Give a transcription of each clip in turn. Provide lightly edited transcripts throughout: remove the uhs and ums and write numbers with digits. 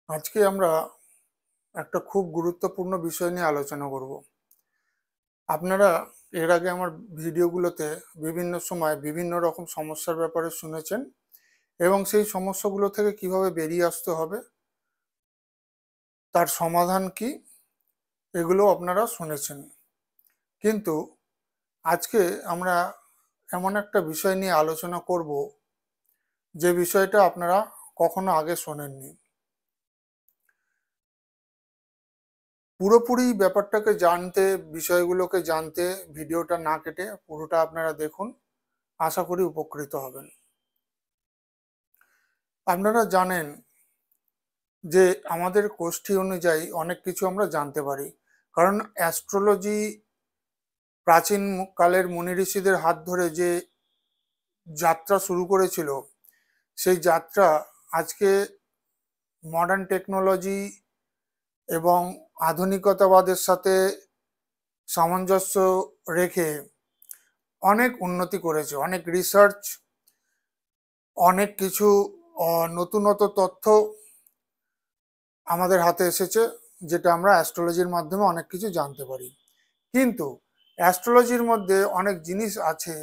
আজকে আমরা একটা খুব গুরুত্বপূর্ণ বিষয় নিয়ে আলোচনা করব। আপনারা এর আগে আমার ভিডিওগুলোতে বিভিন্ন সময় বিভিন্ন রকম সমস্যার ব্যাপারে শুনেছেন এবং সেই সমস্যাগুলো থেকে কিভাবে বেরিয়ে আসতে হবে, তার সমাধান কি, এগুলো আপনারা শুনেছেন। কিন্তু আজকে আমরা এমন একটা বিষয় নিয়ে আলোচনা করব যে বিষয়টা আপনারা কখনো আগে শোনেননি। পুরোপুরি ব্যাপারটাকে জানতে, বিষয়গুলোকে জানতে ভিডিওটা না কেটে পুরোটা আপনারা দেখুন, আশা করি উপকৃত হবেন। আপনারা জানেন যে আমাদের কোষ্ঠী অনুযায়ী অনেক কিছু আমরা জানতে পারি, কারণ অ্যাস্ট্রোলজি প্রাচীন কালের মুনি ঋষিদের হাত ধরে যে যাত্রা শুরু করেছিল, সেই যাত্রা আজকে মডার্ন টেকনোলজি এবং আধুনিকতাবাদের সাথে সামঞ্জস্য রেখে অনেক উন্নতি করেছে। অনেক রিসার্চ, অনেক কিছু নতুনত্ব তথ্য আমাদের হাতে এসেছে, যেটা আমরা অ্যাস্ট্রোলজির মাধ্যমে অনেক কিছু জানতে পারি। কিন্তু অ্যাস্ট্রোলজির মধ্যে অনেক জিনিস আছে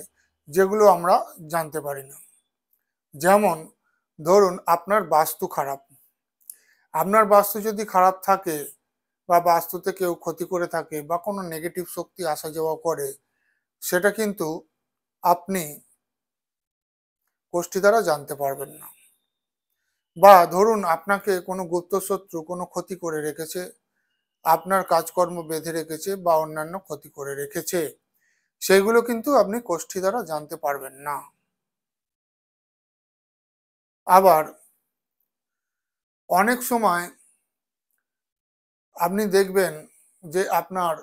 যেগুলো আমরা জানতে পারি না। যেমন ধরুন, আপনার বাস্তু খারাপ। আপনার বাস্তু যদি খারাপ থাকে বা বাস্তুতে কেউ ক্ষতি করে থাকে বা কোনো নেগেটিভ শক্তি আসা যাওয়া করে, সেটা কিন্তু আপনি কোষ্ঠী দ্বারা জানতে পারবেন না। বা ধরুন, আপনাকে কোনো গুপ্তশত্রু কোনো ক্ষতি করে রেখেছে, আপনার কাজকর্ম বেঁধে রেখেছে বা অন্যান্য ক্ষতি করে রেখেছে, সেগুলো কিন্তু আপনি কোষ্ঠী দ্বারা জানতে পারবেন না। আবার অনেক সময় আপনি দেখবেন যে আপনার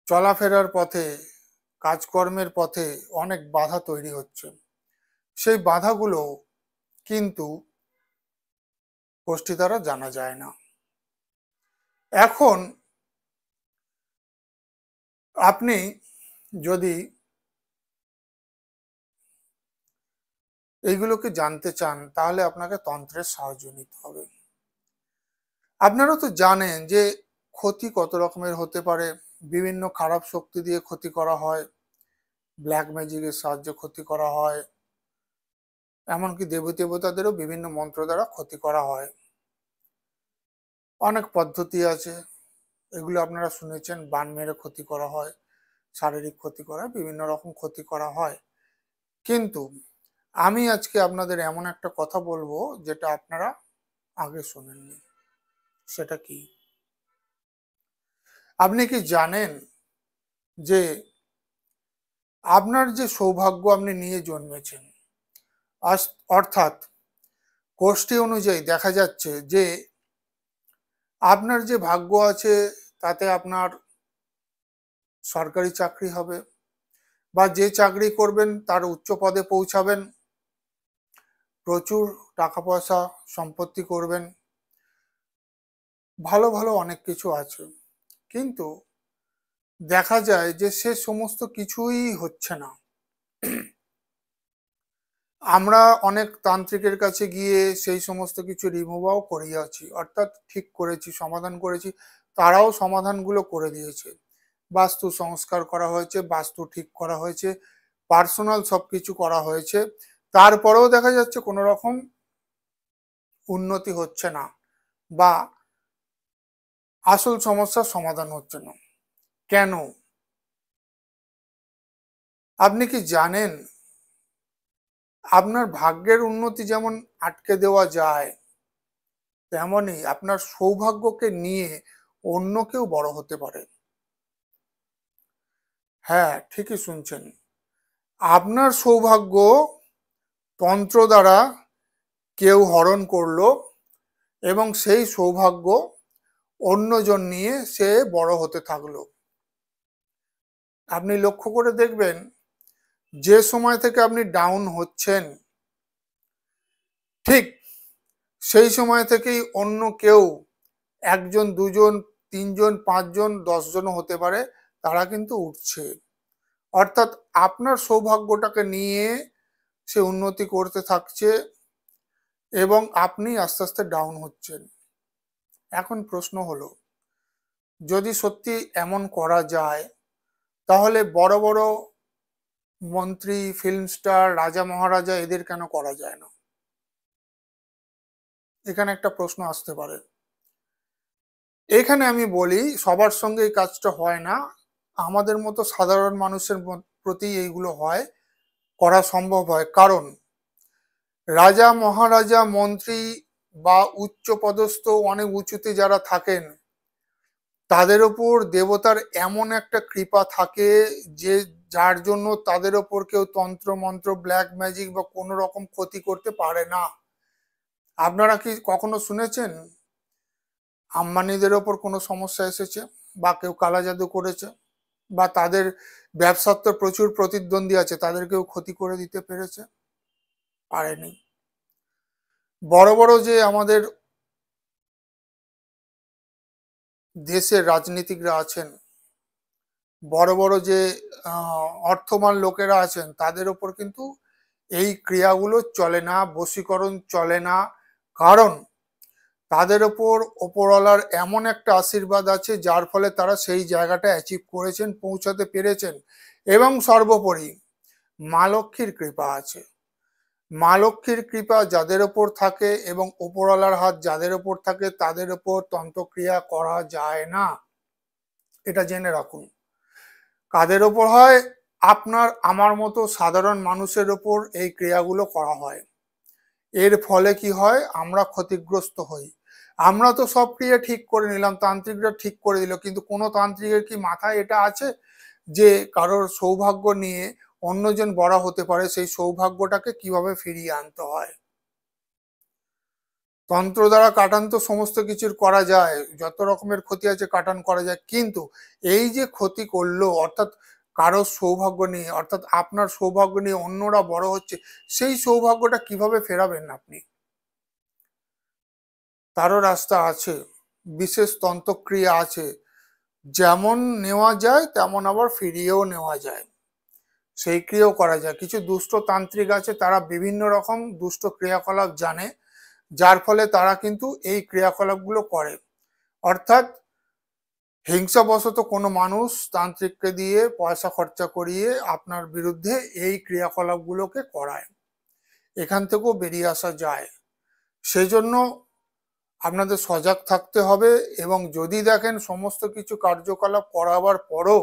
চলাফেরার পথে, কাজকর্মের পথে অনেক বাধা তৈরি হচ্ছে। সেই বাধাগুলো কিন্তু কোষ্ঠী দ্বারা জানা যায় না। এখন আপনি যদি এইগুলোকে জানতে চান, তাহলে আপনাকে তন্ত্রের সাহায্য নিতে হবে। আপনারা তো জানেন যে ক্ষতি কত রকমের হতে পারে। বিভিন্ন খারাপ শক্তি দিয়ে ক্ষতি করা হয়, ব্ল্যাক ম্যাজিকের সাহায্যে ক্ষতি করা হয়, এমনকি দেবী দেবতাদেরও বিভিন্ন মন্ত্র দ্বারা ক্ষতি করা হয়। অনেক পদ্ধতি আছে, এগুলো আপনারা শুনেছেন। বান মেরে ক্ষতি করা হয়, শারীরিক ক্ষতি করা, বিভিন্ন রকম ক্ষতি করা হয়। কিন্তু আমি আজকে আপনাদের এমন একটা কথা বলবো যেটা আপনারা আগে শোনেননি। সেটা কি? আপনি কি জানেন যে আপনার যে সৌভাগ্য আপনি নিয়ে জন্মেছেন, অর্থাৎ কোষ্ঠী অনুযায়ী দেখা যাচ্ছে যে আপনার যে ভাগ্য আছে, তাতে আপনার সরকারি চাকরি হবে, বা যে চাকরি করবেন তার উচ্চ পদে পৌঁছাবেন, প্রচুর টাকা পয়সা সম্পত্তি করবেন, ভালো ভালো অনেক কিছু আছে। কিন্তু দেখা যায় যে সে সমস্ত কিছুই হচ্ছে না। আমরা অনেক তান্ত্রিকের কাছে গিয়ে সেই সমস্ত কিছু রিমুভও করিয়েছি, অর্থাৎ ঠিক করেছি, সমাধান করেছি। তারাও সমাধানগুলো করে দিয়েছে। বাস্তু সংস্কার করা হয়েছে, বাস্তু ঠিক করা হয়েছে, পার্সোনাল সবকিছু করা হয়েছে। তারপরেও দেখা যাচ্ছে কোনো রকম উন্নতি হচ্ছে না, বা আসল সমস্যার সমাধান হচ্ছে না। কেন? আপনি কি জানেন, আপনার ভাগ্যের উন্নতি যেমন আটকে দেওয়া যায়, তেমনি আপনার সৌভাগ্যকে নিয়ে অন্য কেউ বড় হতে পারে। হ্যাঁ, ঠিকই শুনছেন। আপনার সৌভাগ্য তন্ত্র দ্বারা কেউ হরণ করলো এবং সেই সৌভাগ্য অন্যজন নিয়ে সে বড় হতে থাকলো। আপনি লক্ষ্য করে দেখবেন, যে সময় থেকে আপনি ডাউন হচ্ছেন, ঠিক সেই সময় থেকেই অন্য কেউ, একজন, দুজন, তিনজন, পাঁচজন, 10 জনও হতে পারে, তারা কিন্তু উঠছে। অর্থাৎ আপনার সৌভাগ্যটাকে নিয়ে সে উন্নতি করতে থাকছে এবং আপনি আস্তে আস্তে ডাউন হচ্ছেন। এখন প্রশ্ন হলো, যদি সত্যি এমন করা যায় তাহলে বড় বড় মন্ত্রী, ফিল্ম স্টার, রাজা মহারাজা এদের কেন করা যায় না? এখানে একটা প্রশ্ন আসতে পারে। এখানে আমি বলি, সবার সঙ্গে এই কাজটা হয় না, আমাদের মতো সাধারণ মানুষের প্রতি এইগুলো হয়, করা সম্ভব হয়। কারণ রাজা মহারাজা, মন্ত্রী বা উচ্চ পদস্থ অনেক উঁচুতে যারা থাকেন, তাদের ওপর দেবতার এমন একটা কৃপা থাকে যে যার জন্য তাদের ওপর কেউ তন্ত্র মন্ত্র, ব্ল্যাক ম্যাজিক বা কোনো রকম ক্ষতি করতে পারে না। আপনারা কি কখনো শুনেছেন আম্বানিদের ওপর কোনো সমস্যা এসেছে, বা কেউ কালা জাদু করেছে, বা তাদের ব্যবসার তো প্রচুর প্রতিদ্বন্দ্বী আছে, তাদের কেউ ক্ষতি করে দিতে পেরেছে? পারেনি। বড় বড় যে আমাদের দেশের রাজনীতিকরা আছেন, বড় বড় যে অর্থবান লোকেরা আছেন, তাদের ওপর কিন্তু এই ক্রিয়াগুলো চলে না, বশীকরণ চলে না। কারণ তাদের ওপর ওপরওয়ালার এমন একটা আশীর্বাদ আছে যার ফলে তারা সেই জায়গাটা অ্যাচিভ করেছেন, পৌঁছাতে পেরেছেন। এবং সর্বোপরি মা লক্ষ্মীর কৃপা আছে। মা লক্ষ্মীর কৃপা যাদের ওপর থাকে এবং ওপরওয়ালার হাত যাদের ওপর থাকে, তাদের ওপর তন্ত্রক্রিয়া করা যায় না, এটা জেনে রাখুন। কাদের ওপর হয়? আপনার আমার মতো সাধারণ মানুষের ওপর এই ক্রিয়াগুলো করা হয়। এর ফলে কি হয়? আমরা ক্ষতিগ্রস্ত হই। আমরা তো সব ক্রিয়া ঠিক করে নিলাম, তান্ত্রিকরা ঠিক করে দিল, কিন্তু কোনো তান্ত্রিকের কি মাথায় এটা আছে যে কারোর সৌভাগ্য নিয়ে অন্যজন বড় হতে পারে, সেই সৌভাগ্যটাকে কিভাবে ফিরিয়ে আনতে হয়? তন্ত্র দ্বারা কাটান তো সমস্ত কিছুর করা যায়, যত রকমের ক্ষতি আছে কাটান করা যায়, কিন্তু এই যে ক্ষতি করলো, অর্থাৎ কারো সৌভাগ্য নিয়ে, অর্থাৎ আপনার সৌভাগ্য নিয়ে অন্যরা বড় হচ্ছে, সেই সৌভাগ্যটা কিভাবে ফেরাবেন আপনি? তারও রাস্তা আছে, বিশেষ তন্ত্রক্রিয়া আছে, যেমন নেওয়া যায় তেমন আবার ফিরিয়েও নেওয়া যায়, সেই ক্রিয়াও করা যায়। কিছু দুষ্ট তান্ত্রিক আছে, তারা বিভিন্ন রকম দুষ্ট ক্রিয়াকলাপ জানে, যার ফলে তারা কিন্তু এই ক্রিয়াকলাপগুলো করে। অর্থাৎ হিংসাবশত কোনো মানুষ তান্ত্রিককে দিয়ে পয়সা খরচা করিয়ে আপনার বিরুদ্ধে এই ক্রিয়াকলাপগুলোকে করায়, এখান থেকেও বেরিয়ে আসা যায়। সেই জন্য আপনাদের সজাগ থাকতে হবে, এবং যদি দেখেন সমস্ত কিছু কার্যকলাপ করাবার পরও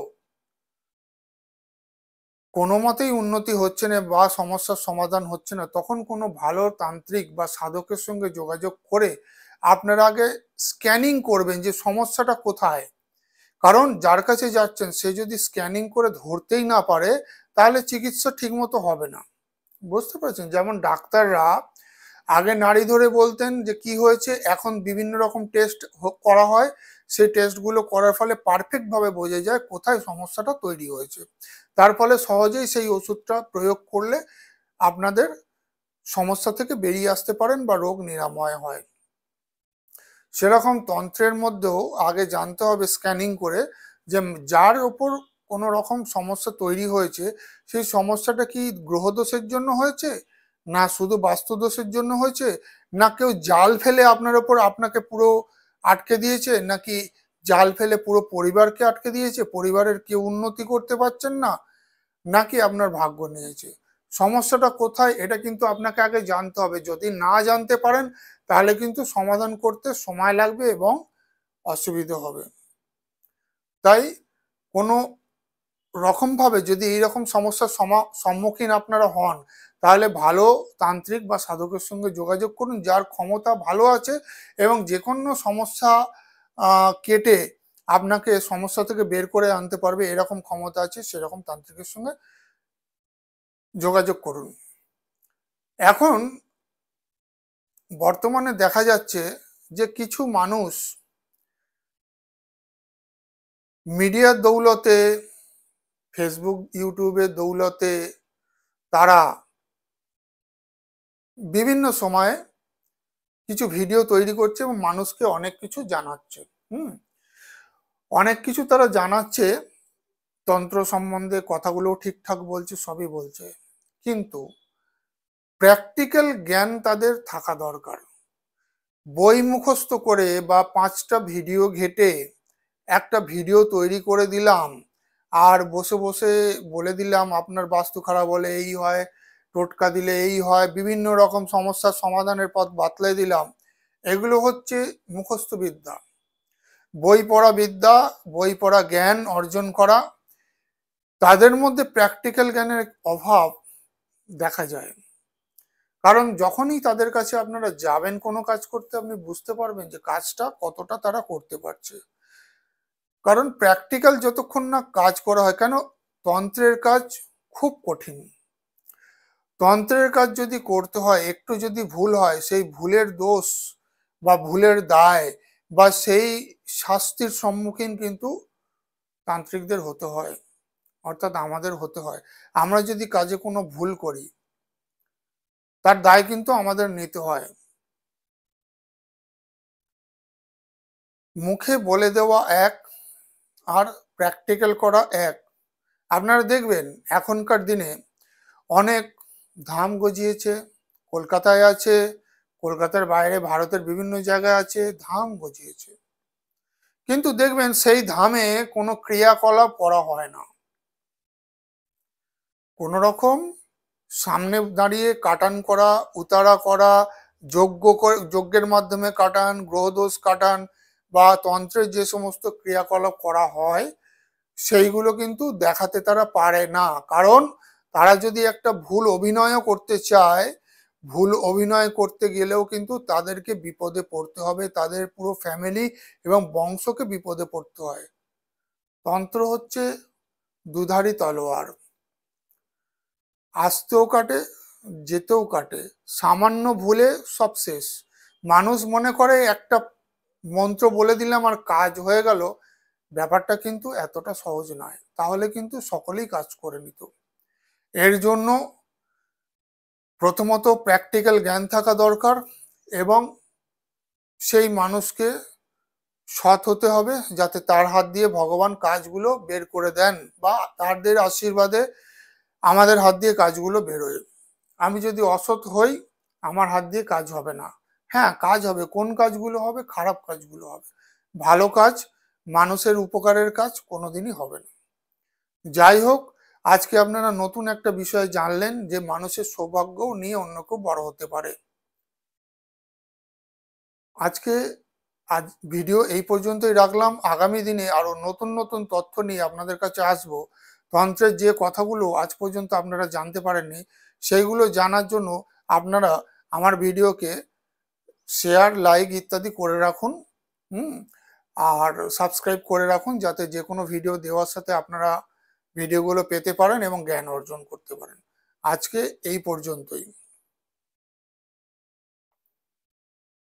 কোনো মতেই উন্নতি হচ্ছে না বা সমস্যার সমাধান হচ্ছে না, তখন কোনো ভালো তান্ত্রিক বা সাধকের সঙ্গে যোগাযোগ করে আপনারা আগে স্ক্যানিং করবেন যে সমস্যাটা কোথায়। কারণ যার কাছে যাচ্ছেন সে যদি স্ক্যানিং করে ধরতেই না পারে, তাহলে চিকিৎসা ঠিকমতো হবে না। বুঝতে পারছেন? যেমন ডাক্তাররা আগে নাড়ি ধরে বলতেন যে কি হয়েছে, এখন বিভিন্ন রকম টেস্ট করা হয়, সেই টেস্টগুলো করার ফলে পারফেক্ট ভাবে বোঝা যায় কোথায় সমস্যাটা তৈরি হয়েছে। তার ফলে সহজেই সেই ওষুধটা প্রয়োগ করলে আপনাদের সমস্যা থেকে বেরিয়ে আসতে পারেন বা রোগ নিরাময় হয়। সেরকম তন্ত্রের মধ্যেও আগে জানতে হবে স্ক্যানিং করে যে যার ওপর কোনো রকম সমস্যা তৈরি হয়েছে, সেই সমস্যাটা কি গ্রহদোষের জন্য হয়েছে, না শুধু বাস্তুদোষের জন্য হয়েছে, না কেউ জাল ফেলে আপনার ওপর আপনাকে পুরো আটকে দিয়েছে, নাকি জাল ফেলে পুরো পরিবারকে আটকে দিয়েছে, পরিবারের কেউ উন্নতি করতে পারছেন না, নাকি আপনার ভাগ্য নিয়েছে। সমস্যাটা কোথায় এটা কিন্তু আপনাকে আগে জানতে হবে। যদি না জানতে পারেন তাহলে কিন্তু সমাধান করতে সময় লাগবে এবং অসুবিধা হবে। তাই কোনো রকম ভাবে যদি এইরকম সমস্যার সম্মুখীন আপনারা হন, তাহলে ভালো তান্ত্রিক বা সাধকের সঙ্গে যোগাযোগ করুন, যার ক্ষমতা ভালো আছে এবং যে কোনো সমস্যা কেটে আপনাকে সমস্যা থেকে বের করে আনতে পারবে এরকম ক্ষমতা আছে, সেরকম তান্ত্রিকের সঙ্গে যোগাযোগ করুন। এখন বর্তমানে দেখা যাচ্ছে যে কিছু মানুষ মিডিয়ার দৌলতে, ফেসবুক ইউটিউবের দৌলতে তারা বিভিন্ন সময়ে কিছু ভিডিও তৈরি করছে এবং মানুষকে অনেক কিছু জানাচ্ছে। হুম, অনেক কিছু তারা জানাচ্ছে, তন্ত্র সম্বন্ধে কথাগুলো ঠিকঠাক বলছে, সবই বলছে, কিন্তু প্র্যাকটিক্যাল জ্ঞান তাদের থাকা দরকার। বই মুখস্থ করে বা 5টা ভিডিও ঘেটে একটা ভিডিও তৈরি করে দিলাম আর বসে বসে বলে দিলাম আপনার বাস্তু খারাপ হলে এই হয়, টোটকা দিলে এই হয়, বিভিন্ন রকম সমস্যার সমাধানের পথ বাতলে দিলাম, এগুলো হচ্ছে মুখস্থ বিদ্যা। বই পড়া বিদ্যা, বই পড়া জ্ঞান অর্জন করা, তাদের মধ্যে প্র্যাকটিক্যাল জ্ঞানের অভাব দেখা যায়। কারণ যখনই তাদের কাছে আপনারা যাবেন কোনো কাজ করতে, আপনি বুঝতে পারবেন যে কাজটা কতটা তারা করতে পারছে। কারণ প্র্যাকটিক্যাল যতক্ষণ না কাজ করা হয়, কেন তন্ত্রের কাজ খুব কঠিন। তন্ত্রের কাজ যদি করতে হয়, একটু যদি ভুল হয়, সেই ভুলের দোষ বা ভুলের দায় বা সেই শাস্তির সম্মুখীন কিন্তু তান্ত্রিকদের হতে হয়, অর্থাৎ আমাদের হতে হয়। আমরা যদি কাজে কোনো ভুল করি, তার দায় কিন্তু আমাদের নিতে হয়। মুখে বলে দেওয়া এক আর প্র্যাকটিক্যাল করা এক। আপনারা দেখবেন এখনকার দিনে অনেক ধাম গজিয়েছে, কলকাতায় আছে, কলকাতার বাইরে ভারতের বিভিন্ন জায়গায় আছে, ধাম গজিয়েছে, কিন্তু দেখবেন সেই ধামে কোনো ক্রিয়াকলাপ করা হয় না। কোন রকম সামনে দাঁড়িয়ে কাটান করা, উতারা করা, যজ্ঞের মাধ্যমে কাটান, গ্রহদোষ কাটান বা তন্ত্রের যে সমস্ত ক্রিয়াকলাপ করা হয় সেইগুলো কিন্তু দেখাতে তারা পারে না। কারণ তারা যদি একটা ভুল অভিনয়ও করতে চায়, ভুল অভিনয় করতে গেলেও কিন্তু তাদেরকে বিপদে পড়তে হবে, তাদের পুরো ফ্যামিলি এবং বংশকে বিপদে পড়তে হয়। তন্ত্র হচ্ছে দুধারী তলোয়ার, আসতেও কাটে, যেতেও কাটে। সামান্য ভুলে সব শেষ। মানুষ মনে করে একটা মন্ত্র বলে দিলাম আর কাজ হয়ে গেল, ব্যাপারটা কিন্তু এতটা সহজ নয়। তাহলে কিন্তু সকলেই কাজ করে নিত। এর জন্য প্রথমত প্র্যাকটিক্যাল জ্ঞান থাকা দরকার এবং সেই মানুষকে সৎ হতে হবে, যাতে তার হাত দিয়ে ভগবান কাজগুলো বের করে দেন বা তাদের আশীর্বাদে আমাদের হাত দিয়ে কাজগুলো বেরোয়। আমি যদি অসৎ হই, আমার হাত দিয়ে কাজ হবে না। হ্যাঁ, কাজ হবে, কোন কাজগুলো হবে? খারাপ কাজগুলো হবে। ভালো কাজ, মানুষের উপকারের কাজ কোনোদিনই হবে না। যাই হোক, আজকে আপনারা নতুন একটা বিষয় জানলেন যে মানুষের সৌভাগ্যও নিয়ে অন্য কেউ বড় হতে পারে। আজকে আজ ভিডিও এই পর্যন্তই রাখলাম। আগামী দিনে আরো নতুন নতুন তথ্য নিয়ে আপনাদের কাছে আসবো। তন্ত্রের যে কথাগুলো আজ পর্যন্ত আপনারা জানতে পারেননি, সেইগুলো জানার জন্য আপনারা আমার ভিডিওকে শেয়ার, লাইক ইত্যাদি করে রাখুন। হুম। আর সাবস্ক্রাইব করে রাখুন, যাতে যে কোনো ভিডিও দেওয়ার সাথে আপনারা ভিডিওগুলো পেতে পারেন এবং জ্ঞান অর্জন করতে পারেন। আজকে এই পর্যন্তই।